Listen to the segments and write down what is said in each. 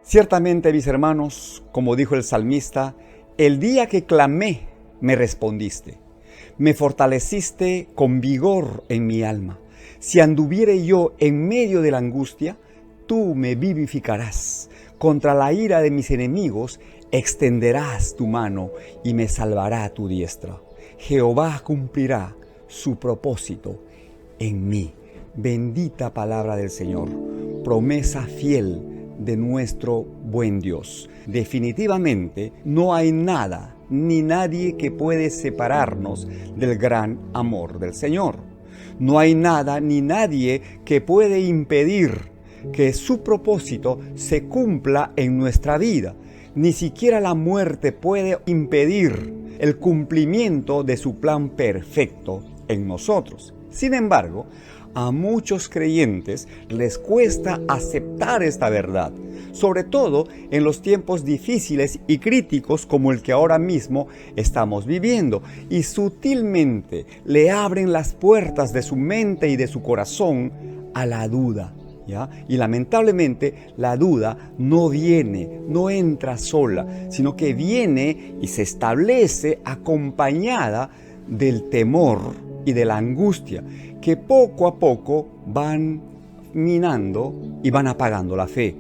Ciertamente, mis hermanos, como dijo el salmista, el día que clamé, me respondiste. Me fortaleciste con vigor en mi alma. Si anduviere yo en medio de la angustia, tú me vivificarás. Contra la ira de mis enemigos, extenderás tu mano y me salvará tu diestra. Jehová cumplirá su propósito en mí. Bendita palabra del Señor, promesa fiel de nuestro buen Dios. Definitivamente no hay nada ni nadie que puede separarnos del gran amor del Señor. No hay nada ni nadie que puede impedir que su propósito se cumpla en nuestra vida. Ni siquiera la muerte puede impedir el cumplimiento de su plan perfecto en nosotros. Sin embargo, a muchos creyentes les cuesta aceptar esta verdad, sobre todo en los tiempos difíciles y críticos como el que ahora mismo estamos viviendo, y sutilmente le abren las puertas de su mente y de su corazón a la duda. ¿Ya? Y lamentablemente la duda no entra sola, sino que viene y se establece acompañada del temor y de la angustia, que poco a poco van minando y van apagando la fe.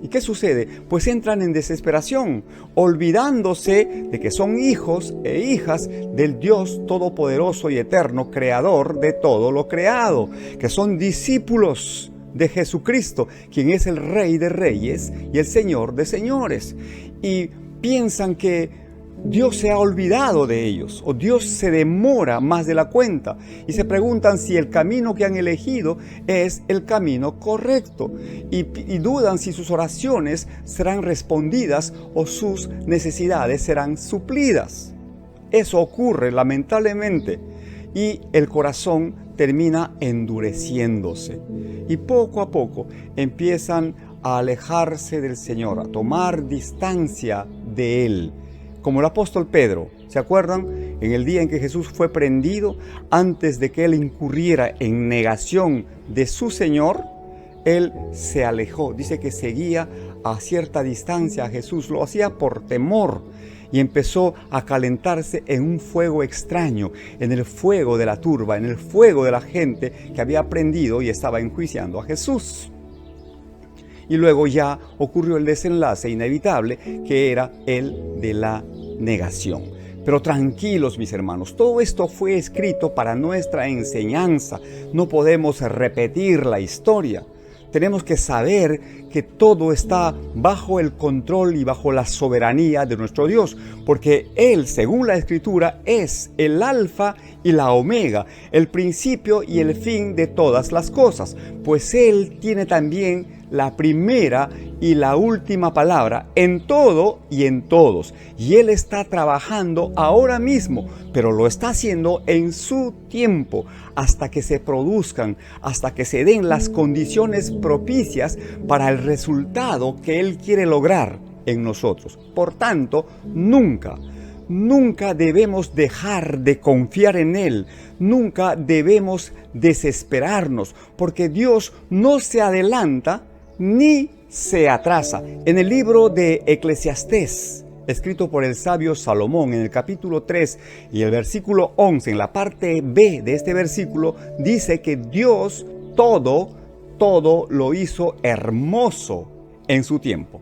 ¿Y qué sucede? Pues entran en desesperación, olvidándose de que son hijos e hijas del Dios Todopoderoso y Eterno, Creador de todo lo creado, que son discípulos de Jesucristo, quien es el Rey de Reyes y el Señor de Señores. Y piensan que Dios se ha olvidado de ellos, o Dios se demora más de la cuenta, y se preguntan si el camino que han elegido es el camino correcto, y dudan si sus oraciones serán respondidas o sus necesidades serán suplidas. Eso ocurre lamentablemente, y el corazón termina endureciéndose, y poco a poco empiezan a alejarse del Señor, a tomar distancia de Él. Como el apóstol Pedro, ¿se acuerdan? En el día en que Jesús fue prendido, antes de que él incurriera en negación de su Señor, él se alejó. Dice que seguía a cierta distancia a Jesús, lo hacía por temor y empezó a calentarse en un fuego extraño, en el fuego de la turba, en el fuego de la gente que había aprendido y estaba enjuiciando a Jesús. Y luego ya ocurrió el desenlace inevitable, que era el de la negación. Pero tranquilos, mis hermanos, todo esto fue escrito para nuestra enseñanza. No podemos repetir la historia. Tenemos que saber que todo está bajo el control y bajo la soberanía de nuestro Dios, porque Él, según la Escritura, es el alfa y la omega, el principio y el fin de todas las cosas, pues Él tiene también la primera y la última palabra en todo y en todos. Y Él está trabajando ahora mismo, pero lo está haciendo en su tiempo, hasta que se produzcan, hasta que se den las condiciones propicias para el resultado que Él quiere lograr en nosotros. Por tanto, nunca debemos dejar de confiar en Él, nunca debemos desesperarnos, porque Dios no se adelanta ni se atrasa. En el libro de Eclesiastés, escrito por el sabio Salomón, en el capítulo 3 y el versículo 11, en la parte B de este versículo, dice que Dios todo lo hizo hermoso en su tiempo.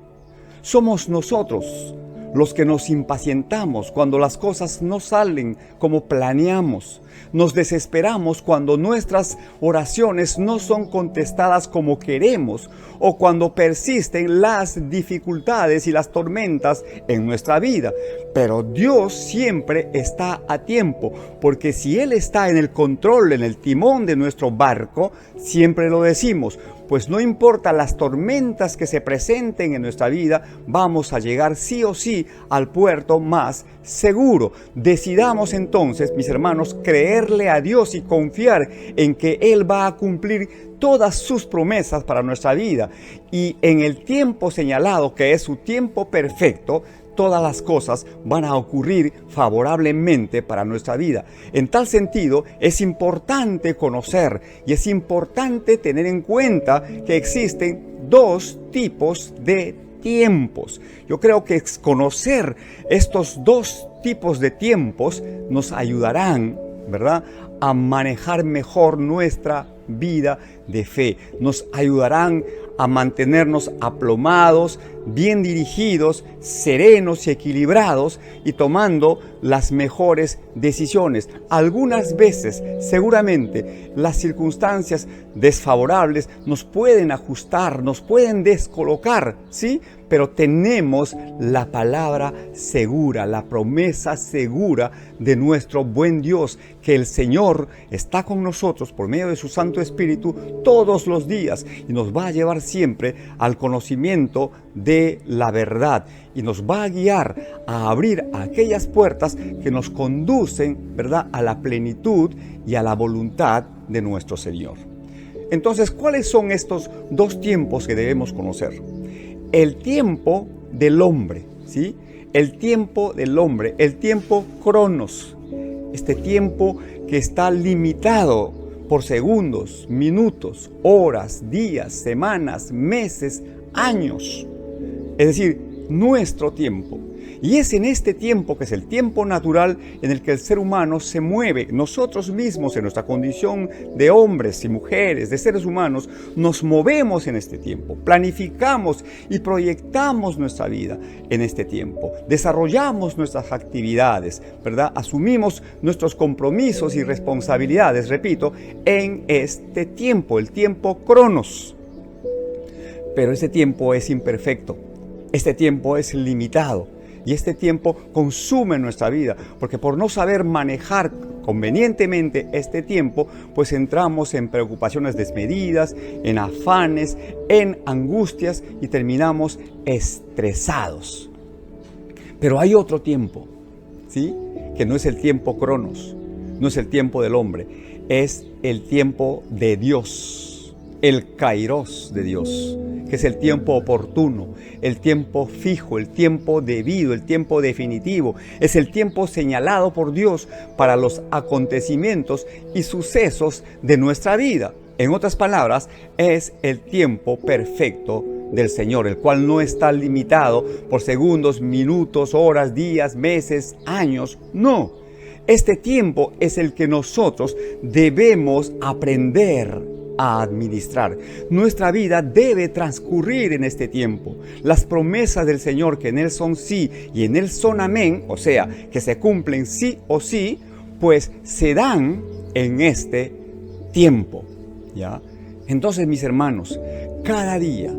Somos nosotros los que nos impacientamos cuando las cosas no salen como planeamos. Nos desesperamos cuando nuestras oraciones no son contestadas como queremos o cuando persisten las dificultades y las tormentas en nuestra vida. Pero Dios siempre está a tiempo, porque si Él está en el control, en el timón de nuestro barco, siempre lo decimos, pues no importa las tormentas que se presenten en nuestra vida, vamos a llegar sí o sí al puerto más seguro. Decidamos entonces, mis hermanos, creerle a Dios y confiar en que Él va a cumplir todas sus promesas para nuestra vida. Y en el tiempo señalado, que es su tiempo perfecto, todas las cosas van a ocurrir favorablemente para nuestra vida. En tal sentido, es importante conocer y es importante tener en cuenta que existen dos tipos de tiempos. Yo creo que conocer estos dos tipos de tiempos nos ayudarán, ¿verdad?, a manejar mejor nuestra vida de fe. Nos ayudarán a mantenernos aplomados, bien dirigidos, serenos y equilibrados y tomando las mejores decisiones. Algunas veces, seguramente, las circunstancias desfavorables nos pueden ajustar, nos pueden descolocar, ¿sí? Pero tenemos la palabra segura, la promesa segura de nuestro buen Dios, que el Señor está con nosotros por medio de su Santo Espíritu todos los días y nos va a llevar siempre al conocimiento de la verdad y nos va a guiar a abrir aquellas puertas que nos conducen, ¿verdad?, a la plenitud y a la voluntad de nuestro Señor. Entonces, ¿cuáles son estos dos tiempos que debemos conocer? El tiempo del hombre, ¿sí? El tiempo del hombre, el tiempo cronos, este tiempo que está limitado por segundos, minutos, horas, días, semanas, meses, años. Es decir, nuestro tiempo. Y es en este tiempo, que es el tiempo natural, en el que el ser humano se mueve. Nosotros mismos, en nuestra condición de hombres y mujeres, de seres humanos, nos movemos en este tiempo. Planificamos y proyectamos nuestra vida en este tiempo. Desarrollamos nuestras actividades, ¿verdad? Asumimos nuestros compromisos y responsabilidades, repito, en este tiempo, el tiempo cronos. Pero este tiempo es imperfecto. Este tiempo es limitado y este tiempo consume nuestra vida, porque por no saber manejar convenientemente este tiempo, pues entramos en preocupaciones desmedidas, en afanes, en angustias y terminamos estresados. Pero hay otro tiempo, ¿sí?, que no es el tiempo cronos, no es el tiempo del hombre, es el tiempo de Dios, el kairos de Dios, que es el tiempo oportuno, el tiempo fijo, el tiempo debido, el tiempo definitivo. Es el tiempo señalado por Dios para los acontecimientos y sucesos de nuestra vida. En otras palabras, es el tiempo perfecto del Señor, el cual no está limitado por segundos, minutos, horas, días, meses, años. No, este tiempo es el que nosotros debemos aprender a administrar. Nuestra vida debe transcurrir en este tiempo. Las promesas del Señor, que en Él son sí y en Él son amén, o sea, que se cumplen sí o sí, pues se dan en este tiempo, ¿ya? Entonces, mis hermanos, cada día,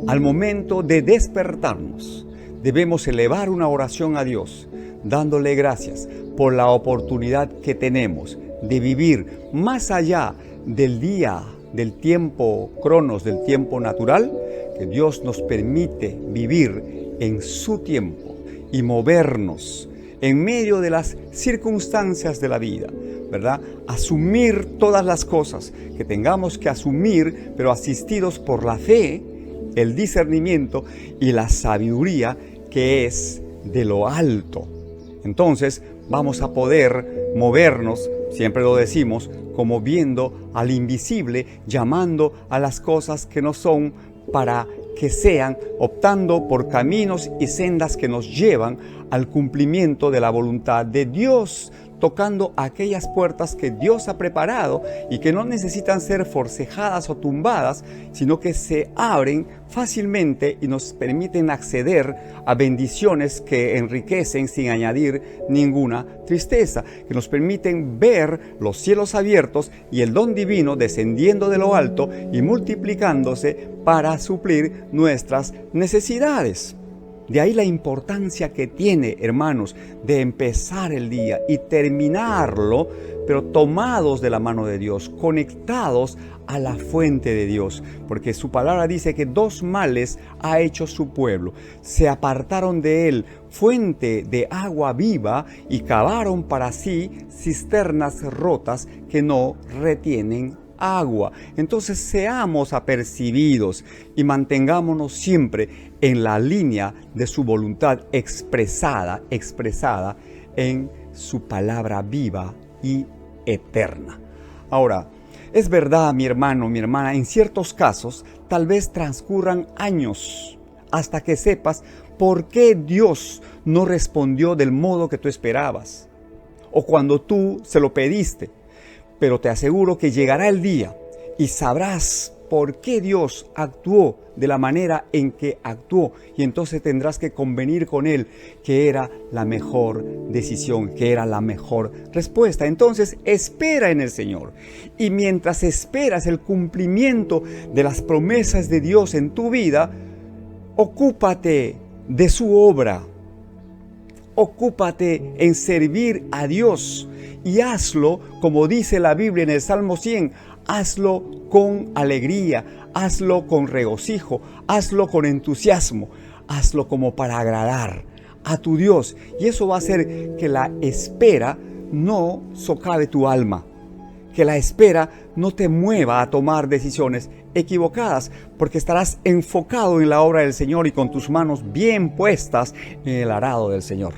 al momento de despertarnos, debemos elevar una oración a Dios, dándole gracias por la oportunidad que tenemos de vivir más allá del día, del tiempo cronos, del tiempo natural, que Dios nos permite vivir en su tiempo y movernos en medio de las circunstancias de la vida, ¿verdad? Asumir todas las cosas que tengamos que asumir, pero asistidos por la fe, el discernimiento y la sabiduría que es de lo alto. Entonces vamos a poder movernos, siempre lo decimos, como viendo al invisible, llamando a las cosas que no son para que sean, optando por caminos y sendas que nos llevan al cumplimiento de la voluntad de Dios. tocando aquellas puertas que Dios ha preparado y que no necesitan ser forcejadas o tumbadas, sino que se abren fácilmente y nos permiten acceder a bendiciones que enriquecen sin añadir ninguna tristeza, que nos permiten ver los cielos abiertos y el don divino descendiendo de lo alto y multiplicándose para suplir nuestras necesidades. De ahí la importancia que tiene, hermanos, de empezar el día y terminarlo, pero tomados de la mano de Dios, conectados a la fuente de Dios, porque su palabra dice que 2 males ha hecho su pueblo: se apartaron de él, fuente de agua viva, y cavaron para sí cisternas rotas que no retienen agua. Entonces seamos apercibidos y mantengámonos siempre en la línea de su voluntad expresada en su palabra viva y eterna. Ahora, es verdad, mi hermano, mi hermana, en ciertos casos tal vez transcurran años hasta que sepas por qué Dios no respondió del modo que tú esperabas o cuando tú se lo pediste. Pero te aseguro que llegará el día y sabrás por qué Dios actuó de la manera en que actuó, y entonces tendrás que convenir con Él que era la mejor decisión, que era la mejor respuesta. Entonces espera en el Señor, y mientras esperas el cumplimiento de las promesas de Dios en tu vida, ocúpate de su obra. Ocúpate en servir a Dios y hazlo, como dice la Biblia en el Salmo 100, hazlo con alegría, hazlo con regocijo, hazlo con entusiasmo, hazlo como para agradar a tu Dios. Y eso va a hacer que la espera no socave tu alma, que la espera no te mueva a tomar decisiones equivocadas, porque estarás enfocado en la obra del Señor y con tus manos bien puestas en el arado del Señor.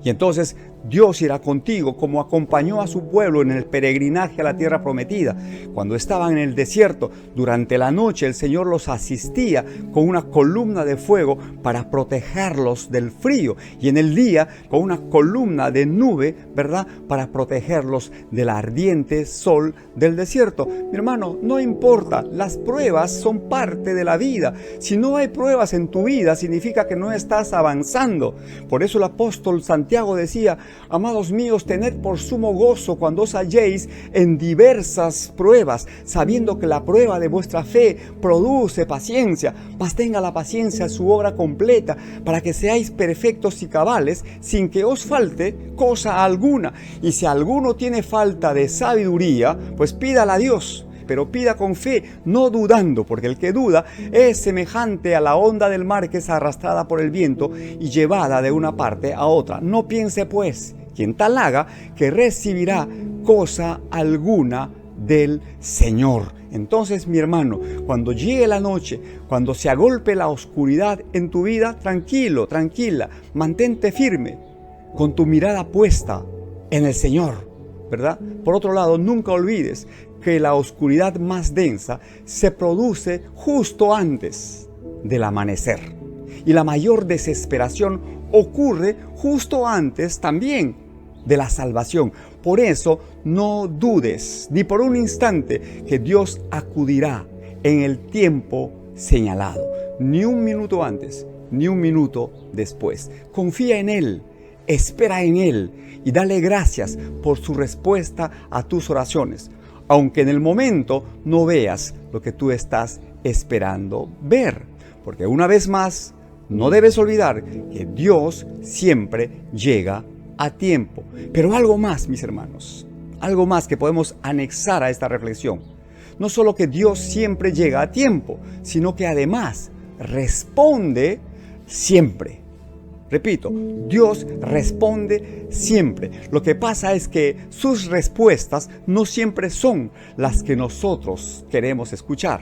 Y entonces Dios irá contigo como acompañó a su pueblo en el peregrinaje a la tierra prometida. Cuando estaban en el desierto, durante la noche el Señor los asistía con una columna de fuego para protegerlos del frío, y en el día con una columna de nube, ¿verdad?, para protegerlos del ardiente sol del desierto. Mi hermano, no importa, las pruebas son parte de la vida. Si no hay pruebas en tu vida, significa que no estás avanzando. Por eso el apóstol Santiago decía: amados míos, tened por sumo gozo cuando os halléis en diversas pruebas, sabiendo que la prueba de vuestra fe produce paciencia. Mas tenga la paciencia su obra completa, para que seáis perfectos y cabales, sin que os falte cosa alguna. Y si alguno tiene falta de sabiduría, pues pídala a Dios, pero pida con fe, no dudando, porque el que duda es semejante a la onda del mar que es arrastrada por el viento y llevada de una parte a otra. No piense pues quien tal haga que recibirá cosa alguna del Señor. Entonces, mi hermano, cuando llegue la noche, cuando se agolpe la oscuridad en tu vida, tranquilo, tranquila, mantente firme, con tu mirada puesta en el Señor, ¿verdad? Por otro lado, nunca olvides que la oscuridad más densa se produce justo antes del amanecer, y la mayor desesperación ocurre justo antes también de la salvación. Por eso no dudes ni por un instante que Dios acudirá en el tiempo señalado, ni un minuto antes, ni un minuto después. Confía en Él, espera en Él y dale gracias por su respuesta a tus oraciones, aunque en el momento no veas lo que tú estás esperando ver. Porque una vez más, no debes olvidar que Dios siempre llega a tiempo. Pero algo más, mis hermanos, algo más que podemos anexar a esta reflexión. No solo que Dios siempre llega a tiempo, sino que además responde siempre. Repito, Dios responde siempre. Lo que pasa es que sus respuestas no siempre son las que nosotros queremos escuchar.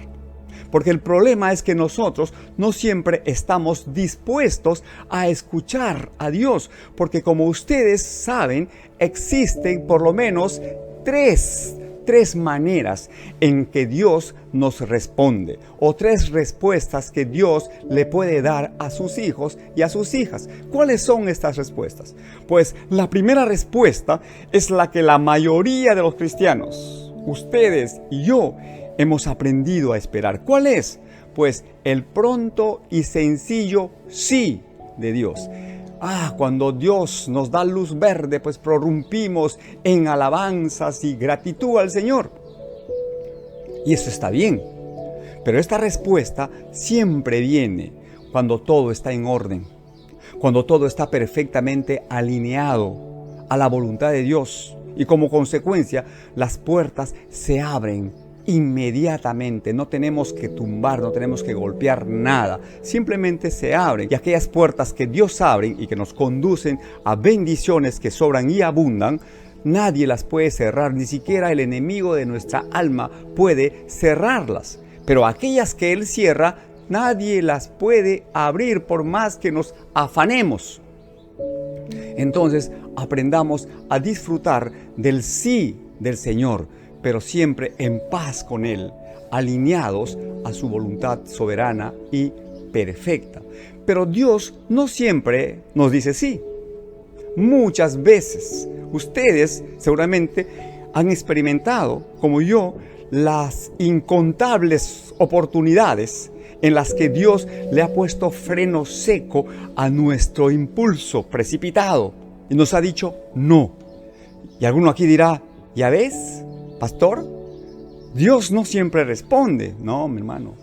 Porque el problema es que nosotros no siempre estamos dispuestos a escuchar a Dios. Porque como ustedes saben, existen por lo menos tres tres maneras en que Dios nos responde, o tres respuestas que Dios le puede dar a sus hijos y a sus hijas. ¿Cuáles son estas respuestas? Pues la primera respuesta es la que la mayoría de los cristianos, ustedes y yo, hemos aprendido a esperar. ¿Cuál es? Pues el pronto y sencillo sí de Dios. Cuando Dios nos da luz verde, pues prorrumpimos en alabanzas y gratitud al Señor. Y eso está bien. Pero esta respuesta siempre viene cuando todo está en orden, cuando todo está perfectamente alineado a la voluntad de Dios. Y como consecuencia, las puertas se abren inmediatamente. No tenemos que tumbar, no tenemos que golpear nada. Simplemente se abren. Y aquellas puertas que Dios abre y que nos conducen a bendiciones que sobran y abundan, nadie las puede cerrar. Ni siquiera el enemigo de nuestra alma puede cerrarlas. Pero aquellas que Él cierra, nadie las puede abrir por más que nos afanemos. Entonces, aprendamos a disfrutar del sí del Señor, pero siempre en paz con Él, alineados a su voluntad soberana y perfecta. Pero Dios no siempre nos dice sí. Muchas veces ustedes seguramente han experimentado, como yo, las incontables oportunidades en las que Dios le ha puesto freno seco a nuestro impulso precipitado y nos ha dicho no. Y alguno aquí dirá, ¿ya ves, pastor? Dios no siempre responde. No, mi hermano,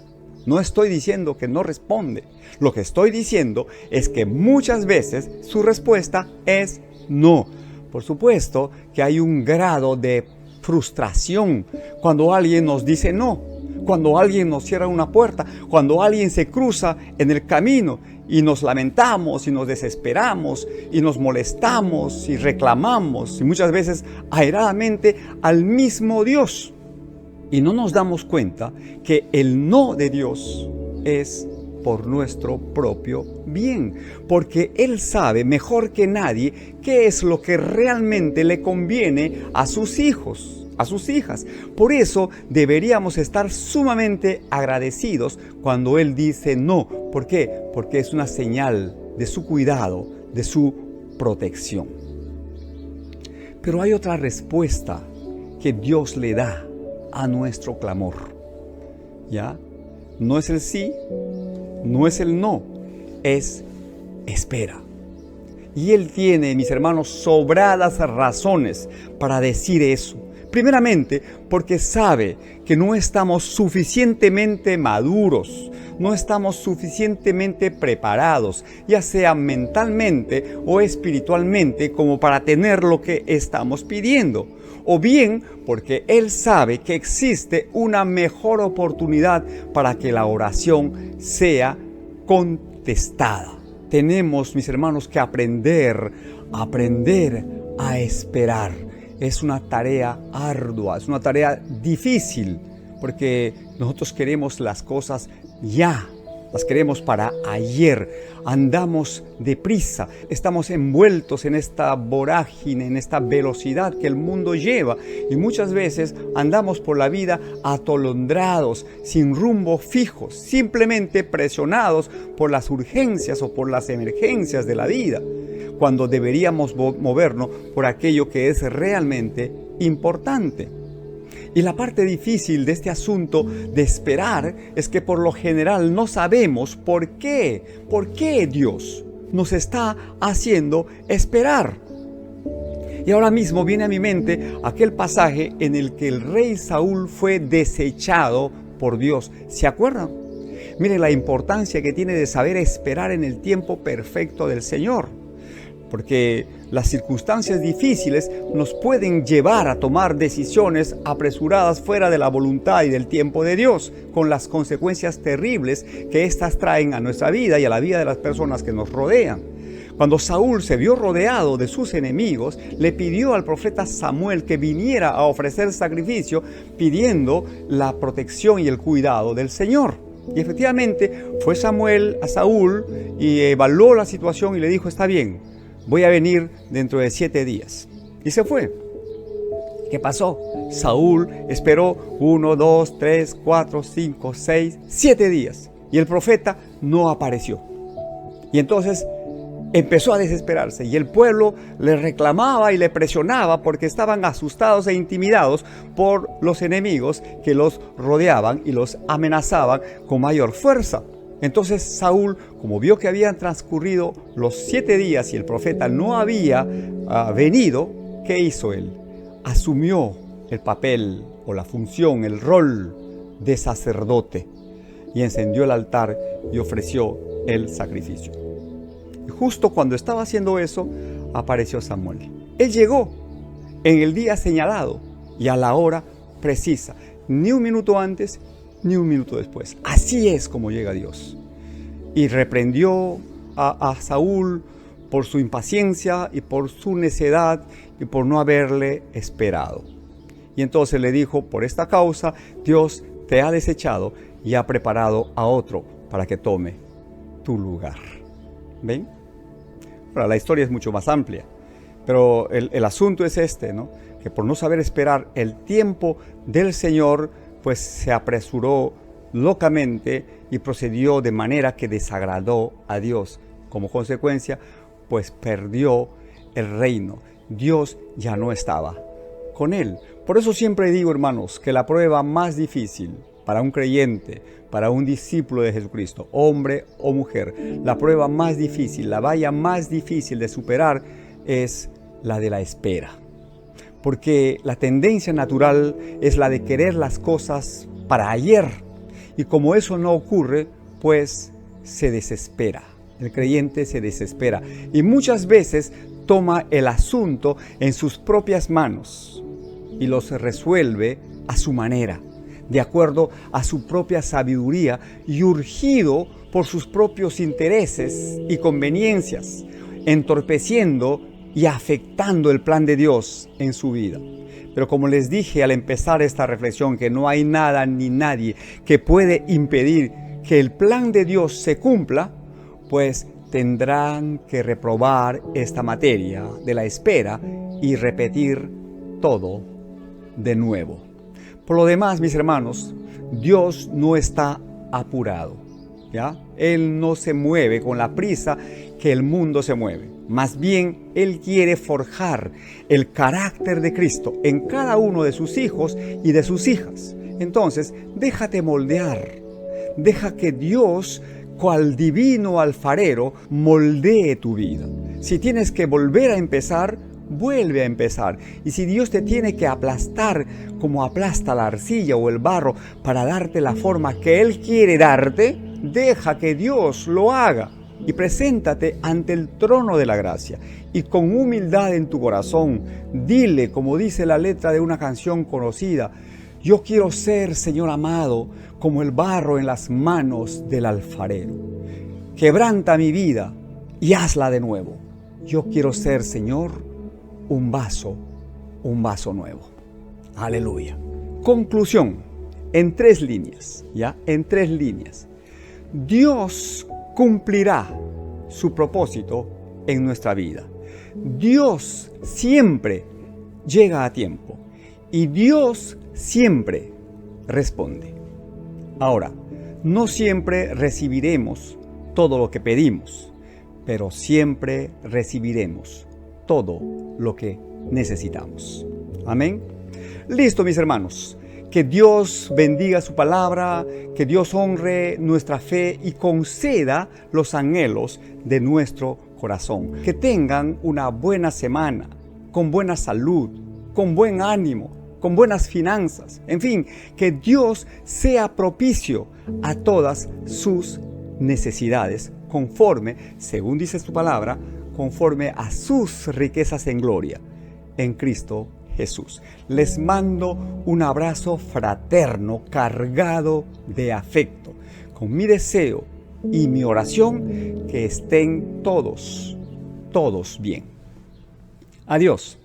no estoy diciendo que no responde. Lo que estoy diciendo es que muchas veces su respuesta es no. Por supuesto que hay un grado de frustración cuando alguien nos dice no, cuando alguien nos cierra una puerta, cuando alguien se cruza en el camino y nos lamentamos y nos desesperamos y nos molestamos y reclamamos y muchas veces airadamente al mismo Dios. Y no nos damos cuenta que el no de Dios es por nuestro propio bien, porque Él sabe mejor que nadie qué es lo que realmente le conviene a sus hijos, a sus hijas. Por eso deberíamos estar sumamente agradecidos cuando Él dice no. ¿Por qué? Porque es una señal de su cuidado, de su protección. Pero hay otra respuesta que Dios le da a nuestro clamor. ¿Ya? No es el sí, no es el no, es espera. Y Él tiene, mis hermanos, sobradas razones para decir eso. Primeramente, porque sabe que no estamos suficientemente maduros, no estamos suficientemente preparados, ya sea mentalmente o espiritualmente, como para tener lo que estamos pidiendo. O bien porque Él sabe que existe una mejor oportunidad para que la oración sea contestada. Tenemos, mis hermanos, que aprender a esperar. Es una tarea ardua, es una tarea difícil, porque nosotros queremos las cosas ya, las queremos para ayer, andamos deprisa, estamos envueltos en esta vorágine, en esta velocidad que el mundo lleva y muchas veces andamos por la vida atolondrados, sin rumbo fijo, simplemente presionados por las urgencias o por las emergencias de la vida, cuando deberíamos movernos por aquello que es realmente importante. Y la parte difícil de este asunto de esperar es que por lo general no sabemos por qué Dios nos está haciendo esperar. Y ahora mismo viene a mi mente aquel pasaje en el que el rey Saúl fue desechado por Dios. ¿Se acuerdan? Miren la importancia que tiene de saber esperar en el tiempo perfecto del Señor. Porque las circunstancias difíciles nos pueden llevar a tomar decisiones apresuradas fuera de la voluntad y del tiempo de Dios, con las consecuencias terribles que éstas traen a nuestra vida y a la vida de las personas que nos rodean. Cuando Saúl se vio rodeado de sus enemigos, le pidió al profeta Samuel que viniera a ofrecer sacrificio, pidiendo la protección y el cuidado del Señor. Y efectivamente fue Samuel a Saúl y evaluó la situación y le dijo: está bien, voy a venir dentro de 7 días. Y se fue. ¿Qué pasó? Saúl esperó 1, 2, 3, 4, 5, 6, 7 días y el profeta no apareció. Y entonces empezó a desesperarse y el pueblo le reclamaba y le presionaba porque estaban asustados e intimidados por los enemigos que los rodeaban y los amenazaban con mayor fuerza. Entonces Saúl, como vio que habían transcurrido los 7 días y el profeta no había venido, ¿qué hizo él? Asumió el papel o la función, el rol de sacerdote y encendió el altar y ofreció el sacrificio. Y justo cuando estaba haciendo eso, apareció Samuel. Él llegó en el día señalado y a la hora precisa, ni un minuto antes ni un minuto después. Así es como llega Dios. Y reprendió a Saúl por su impaciencia y por su necedad y por no haberle esperado. Y entonces le dijo, por esta causa Dios te ha desechado y ha preparado a otro para que tome tu lugar. ¿Ven? Ahora, la historia es mucho más amplia, pero el asunto es este, ¿no? Que por no saber esperar el tiempo del Señor, pues se apresuró locamente y procedió de manera que desagradó a Dios. Como consecuencia, pues perdió el reino. Dios ya no estaba con él. Por eso siempre digo, hermanos, que la prueba más difícil para un creyente, para un discípulo de Jesucristo, hombre o mujer, la prueba más difícil, la valla más difícil de superar es la de la espera. Porque la tendencia natural es la de querer las cosas para ayer. Y como eso no ocurre, pues se desespera. El creyente se desespera y muchas veces toma el asunto en sus propias manos y los resuelve a su manera, de acuerdo a su propia sabiduría y urgido por sus propios intereses y conveniencias, entorpeciendo y afectando el plan de Dios en su vida. Pero como les dije al empezar esta reflexión, que no hay nada ni nadie que puede impedir que el plan de Dios se cumpla, pues tendrán que reprobar esta materia de la espera y repetir todo de nuevo. Por lo demás, mis hermanos, Dios no está apurado, ¿ya? Él no se mueve con la prisa que el mundo se mueve. Más bien, Él quiere forjar el carácter de Cristo en cada uno de sus hijos y de sus hijas. Entonces, déjate moldear. Deja que Dios, cual divino alfarero, moldee tu vida. Si tienes que volver a empezar, vuelve a empezar. Y si Dios te tiene que aplastar como aplasta la arcilla o el barro para darte la forma que Él quiere darte, deja que Dios lo haga. Y preséntate ante el trono de la gracia y con humildad en tu corazón, dile, como dice la letra de una canción conocida: yo quiero ser, Señor amado, como el barro en las manos del alfarero. Quebranta mi vida y hazla de nuevo. Yo quiero ser, Señor, un vaso nuevo. Aleluya. Conclusión, en 3 líneas, ¿ya? En 3 líneas. Dios cumplirá su propósito en nuestra vida. Dios siempre llega a tiempo y Dios siempre responde. Ahora, no siempre recibiremos todo lo que pedimos, pero siempre recibiremos todo lo que necesitamos. Amén. Listo, mis hermanos. Que Dios bendiga su palabra, que Dios honre nuestra fe y conceda los anhelos de nuestro corazón. Que tengan una buena semana, con buena salud, con buen ánimo, con buenas finanzas. En fin, que Dios sea propicio a todas sus necesidades, conforme, según dice su palabra, conforme a sus riquezas en gloria, en Cristo Jesús. Les mando un abrazo fraterno cargado de afecto, con mi deseo y mi oración que estén todos bien. Adiós.